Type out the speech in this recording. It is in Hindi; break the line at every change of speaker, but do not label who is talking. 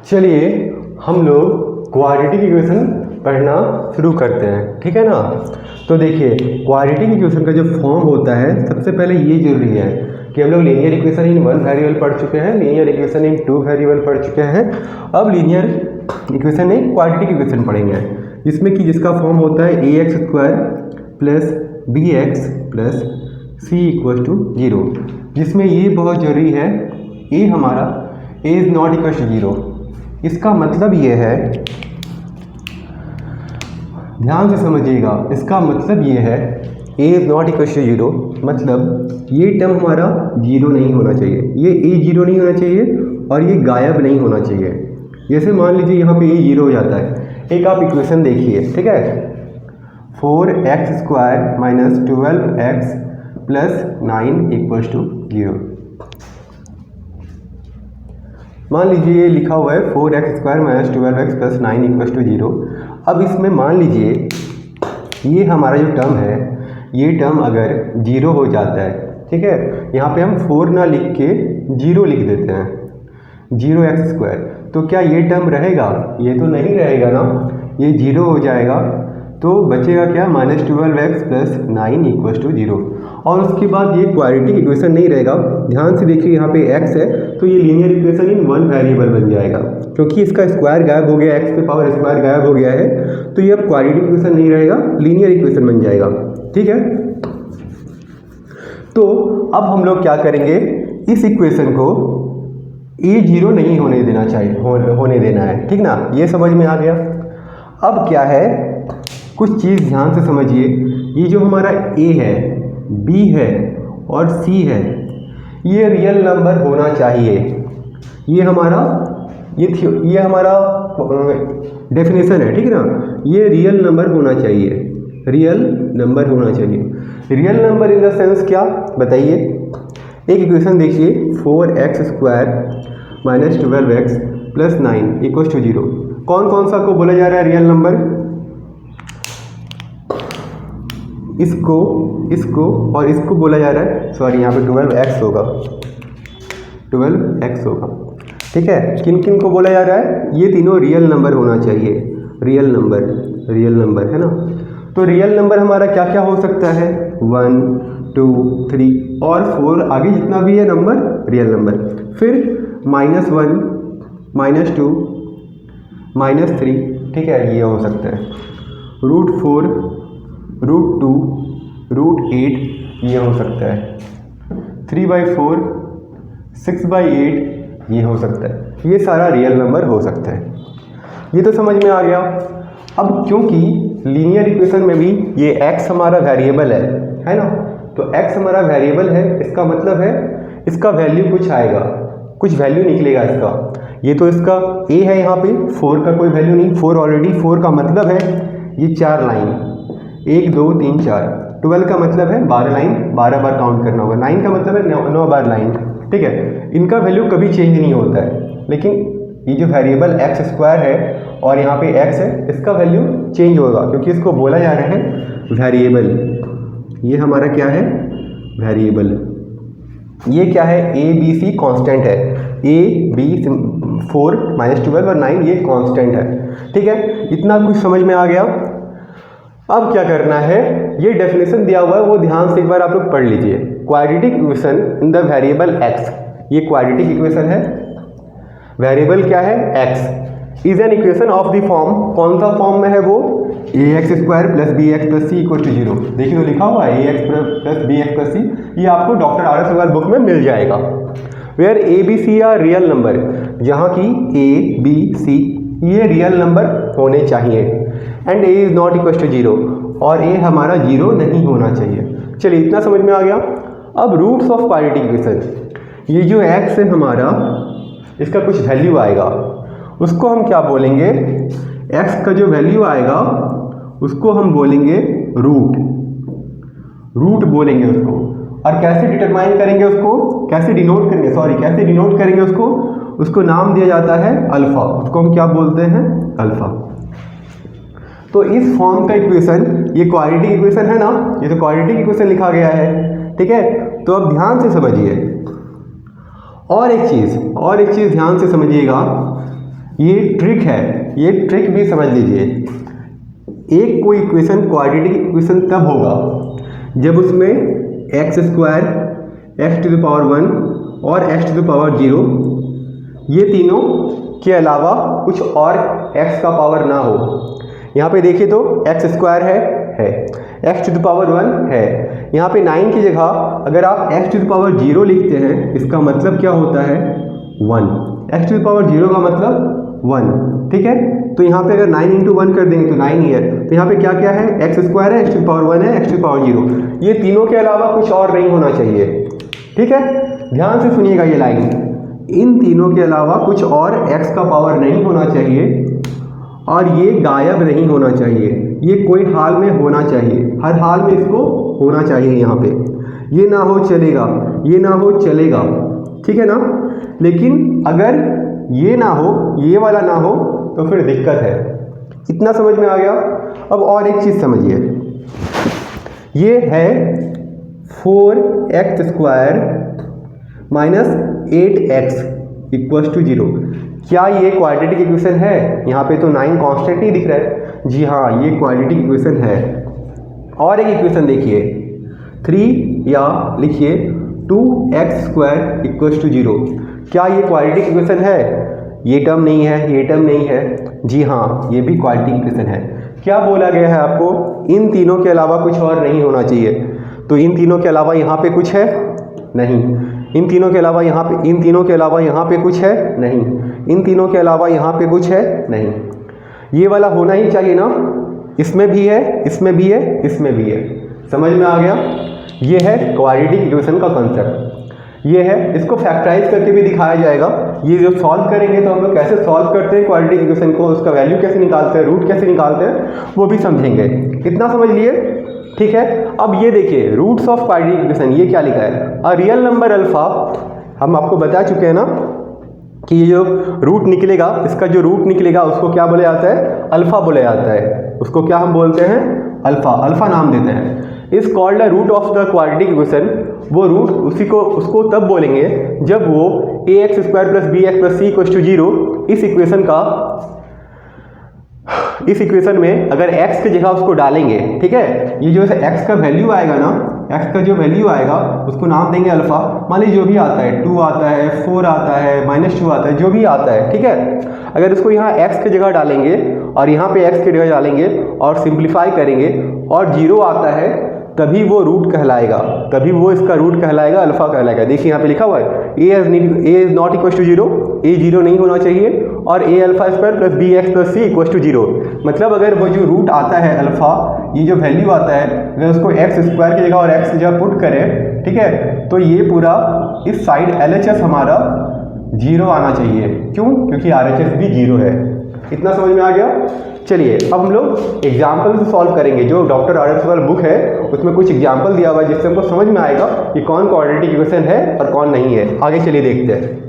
चलिए हम लोग क्वाड्रेटिक इक्वेशन पढ़ना शुरू करते हैं, ठीक है ना। तो देखिए क्वाड्रेटिक इक्वेशन का जो फॉर्म होता है, सबसे पहले ये जरूरी है कि हम लोग linear equation in one variable पढ़ चुके हैं, linear equation in two variable पढ़ चुके हैं। अब linear equation in quadratic equation पढ़ेंगे, जिसमें कि जिसका फॉर्म होता है ax² plus bx plus c equal to 0, जिसमें ये बहुत जरूरी है a हमारा a is not equal to 0। इसका मतलब ये है, ध्यान से समझिएगा, इसका मतलब ये है a is not equal to 0, मतलब ये टर्म हमारा 0 नहीं होना चाहिए, ये a 0 नहीं होना चाहिए और ये गायब नहीं होना चाहिए। जैसे मान लीजिए यहाँ पे a 0 हो जाता है, एक आप इक्वेशन देखिए, ठीक है, 4x² minus 12x plus 9 equals to 0। मान लीजिए ये लिखा हुआ है 4x² minus 12x plus 9 equals to 0। अब इसमें मान लीजिए ये हमारा जो टर्म है, ये टर्म अगर 0 हो जाता है, ठीक है, यहाँ पे हम 4 ना लिख के 0 लिख देते हैं, 0x², तो क्या ये टर्म रहेगा? ये तो नहीं रहेगा ना, ये 0 हो जाएगा, तो बचेगा क्या, minus 12x plus 9 equals to 0। और उसके बाद ये क्वाड्रेटिक इक्वेशन नहीं रहेगा। ध्यान से देखिए यहाँ पे x है, तो ये linear equation in one variable बन जाएगा, क्योंकि इसका स्क्वायर गायब हो गया, x पे पावर स्क्वायर गायब हो गया है, तो ये अब क्वाड्रेटिक इक्वेशन नहीं रहेगा, लीनियर इक्वेशन बन जाएगा, ठीक है। तो अब हम लोग क्या करेंगे, इस इक्वेशन को a 0 नहीं होने देना चाहिए, होने देना है, ठीक ना, ये समझ में आ गया। अब क्या है, कुछ चीज़ ध्यान से समझिए, ये जो हमारा a है, b है और c है, ये रियल नंबर होना चाहिए। ये हमारा डेफिनेशन है, ठीक है ना, ये रियल नंबर होना चाहिए, रियल नंबर होना चाहिए। Real number in the sense क्या, बताइए। एक इक्वेशन देखिए, 4x² minus 12x plus 9 equal to 0। कौन कौन सा को बोला जा रहा है रियल नंबर? इसको और इसको बोला जा रहा है, सॉरी यहाँ पे 12x होगा, 12x होगा, ठीक है। किन किन को बोला जा रहा है? ये तीनों रियल नंबर होना चाहिए, रियल नंबर है ना। तो रियल नंबर हमारा क्या क्या हो सकता है, 1 2 3 और 4, आगे जितना भी है नंबर रियल नंबर। फिर -1 -2 -3, ठीक है, ये हो सकता है। √4 √2 √8, ये हो सकता है। 3/4 6/8, ये हो सकता है। ये सारा रियल नंबर हो सकता है। ये तो समझ में आ गया। अब क्योंकि लीनियर इक्वेशन में भी ये x हमारा वेरिएबल है ना, तो x हमारा वेरिएबल है, इसका मतलब है इसका वैल्यू कुछ आएगा, कुछ वैल्यू निकलेगा इसका। ये तो इसका a है, यहाँ पे 4 का कोई वैल्यू नहीं, 4 ऑलरेडी, 4 का मतलब है ये 4 लाइन, 1 2 3 4, 12 का मतलब है 12 लाइन, 12 बार काउंट करना होगा, 9 का मतलब है 9 बार लाइन, ठीक है। इनका वैल्यू कभी चेंज नहीं होता है, लेकिन ये जो वेरिएबल x² है और यहाँ पे x है, इसका वैल्यू चेंज होगा, क्योंकि इसको बोला जा रहा है वेरिएबल। ये हमारा क्या है, वेरिएबल। ये क्या है, a b c कांस्टेंट है, a b 4 -12 और 9 ये कांस्टेंट है, ठीक है। इतना कुछ समझ में आ गया। अब क्या करना है, ये डेफिनेशन दिया हुआ है, वो ध्यान से एक बार आप लोग पढ़ लीजिए। Quadratic equation in the variable x, ये क्वाड्रेटिक इक्वेशन है, वेरिएबल क्या है, x is an equation of the form, कौन सा फॉर्म में है वो, ax² plus bx plus c equal to 0। देखिए तो लिखा हुआ है ax plus bx plus c, ये आपको डॉक्टर RS अग्रवाल बुक में मिल जाएगा। Where a b c are real number, जहाँ की a b c ये रियल नंबर होने चाहिए, and a is not equal to 0, और a हमारा 0 नहीं होना चाहिए। चलिए इतना समझ में आ गया। अब रूट्स ऑफ क्वाड्रेटिक इक्वेशन, ये जो x है हमारा, इसका कुछ वैल्यू आएगा, उसको हम क्या बोलेंगे, x का जो वैल्यू आएगा उसको हम बोलेंगे रूट बोलेंगे उसको। और कैसे डिटरमाइन करेंगे उसको, कैसे डिनोट करेंगे उसको नाम दिया जाता है अल्फा, उसको हम क्या बोलते हैं, अल्फा। तो इस फॉर्म का इक्वेशन, ये क्वाड्रेटिक इक्वेशन है ना, ये तो क्वाड्रेटिक इक्वेशन लिखा गया है, ठीक है। तो अब ध्यान से समझिए, और एक चीज़ ध्यान से समझिएगा, ये ट्रिक है, ये ट्रिक भी समझ लीजिए। एक कोई इक्वेशन क्वाड्रेटिक इक्वेशन तब होगा जब उसमें x square, x to the power 1 और एक्स टू द पावर 0 ये तीनों के अलावा कुछ और एक्स का पावर ना हो। यहाँ पे देखिए तो एक्स स्क्वायर है, एक्स टू द पावर 1 है। यहाँ पे 9 की जगह अगर आप एक्स टू द पावर 0 लिखते हैं, इसका मतलब क्या होता है 1। एक्स टू द पावर 0 का मतलब 1, ठीक है। तो यहाँ पे अगर 9 × 1 कर देंगे तो 9 ही है। तो यहाँ पे क्या क्या है, एक्स स्क्वायर है, एक्स टू द पावर 1 है, एक्स टू द पावर 0। ये तीनों के अलावा कुछ और नहीं होना चाहिए, ठीक है। ध्यान से सुनिएगा ये लाइन, इन तीनों के अलावा कुछ और एक्स का पावर नहीं होना चाहिए और ये गायब नहीं होना चाहिए। ये कोई हाल में होना चाहिए, हर हाल में इसको होना चाहिए। यहाँ पे ये ना हो चलेगा, ये ना हो चलेगा, ठीक है ना। लेकिन अगर ये ना हो, ये वाला ना हो तो फिर दिक्कत है। इतना समझ में आ गया। अब और एक चीज़ समझिए, ये है 4x² - 8x = 0। क्या ये क्वाड्रेटिक इक्वेशन है? यहाँ पे तो 9 कांस्टेंट ही दिख रहा है। जी हाँ, ये क्वाड्रेटिक इक्वेशन है। और एक इक्वेशन देखिए 3 या लिखिए 2x² = 0। क्या ये क्वाड्रेटिक इक्वेशन है? ये टर्म नहीं है, ये टर्म नहीं है। जी हाँ, ये भी क्वाड्रेटिक इक्वेशन है। क्या बोला गया है आपको? इन तीनों के अलावा कुछ और नहीं होना चाहिए। तो इन तीनों के अलावा यहाँ पे कुछ है? नहीं। इन तीनों के अलावा यहाँ पे, इन तीनों के अलावा यहाँ पे कुछ है? नहीं। इन तीनों के अलावा यहाँ पे कुछ है? नहीं। ये वाला होना ही चाहिए ना, इसमें भी है, इसमें भी है, इसमें भी है। समझ में आ गया? ये है क्वाड्रेटिक इक्वेशन का कंसेप्ट। ये है, इसको फैक्टराइज करके भी दिखाया जाएगा। ये जो सॉल्व करेंगे तो हम लोग कैसे सॉल्व करते हैं क्वाड्रेटिक इक्वेशन को, उसका वैल्यू कैसे निकालते हैं, रूट कैसे निकालते हैं, वो भी समझेंगे। इतना समझ लिए, ठीक है। अब ये देखिए रूट्स ऑफ क्वाड्रेटिक इक्वेशन, ये क्या लिखा है, अ रियल नंबर अल्फा। हम आपको बता चुके हैं ना कि ये जो रूट निकलेगा, इसका जो रूट निकलेगा उसको क्या बोला जाता है? अल्फा बोला जाता है। उसको क्या हम बोलते हैं? अल्फा, अल्फा नाम देते हैं। Is called a root of the quadratic equation. वो रूट उसको तब बोलेंगे जब वो ax² + bx + c = 0 इस इक्वेशन में अगर x की जगह उसको डालेंगे, ठीक है। ये जो x का वैल्यू आएगा ना, x का जो वैल्यू आएगा उसको नाम देंगे अल्फा। मान लीजिए जो भी आता है, 2 आता है, 4 आता है, -2 आता है, जो भी आता है, ठीक है। अगर इसको यहाँ x की जगह डालेंगे और यहाँ पे x की जगह डालेंगे और सिंप्लीफाई करेंगे और 0 आता है, तभी वो रूट कहलाएगा, तभी वो इसका रूट कहलाएगा, अल्फा कहलाएगा। देखिए यहाँ पे लिखा हुआ है a is not equal to 0, a 0 नहीं होना चाहिए, और a∝² + bx + c = 0। मतलब अगर वो जो रूट आता है अल्फा, ये जो वैल्यू आता है, अगर उसको x² की जगह और x की जगह पुट करें, ठीक है, तो ये पूरा इस साइड LHS हमारा 0 आना चाहिए। क्यों? क्योंकि RHS भी 0 है। इतना समझ में आ गया? चलिए अब हम लोग एग्जाम्पल से सॉल्व करेंगे। जो डॉक्टर आर एस बुक है उसमें कुछ एग्जाम्पल दिया हुआ है जिससे हमको समझ में आएगा कि कौन क्वाड्रेटिक इक्वेशन है और कौन नहीं है। आगे चलिए देखते हैं।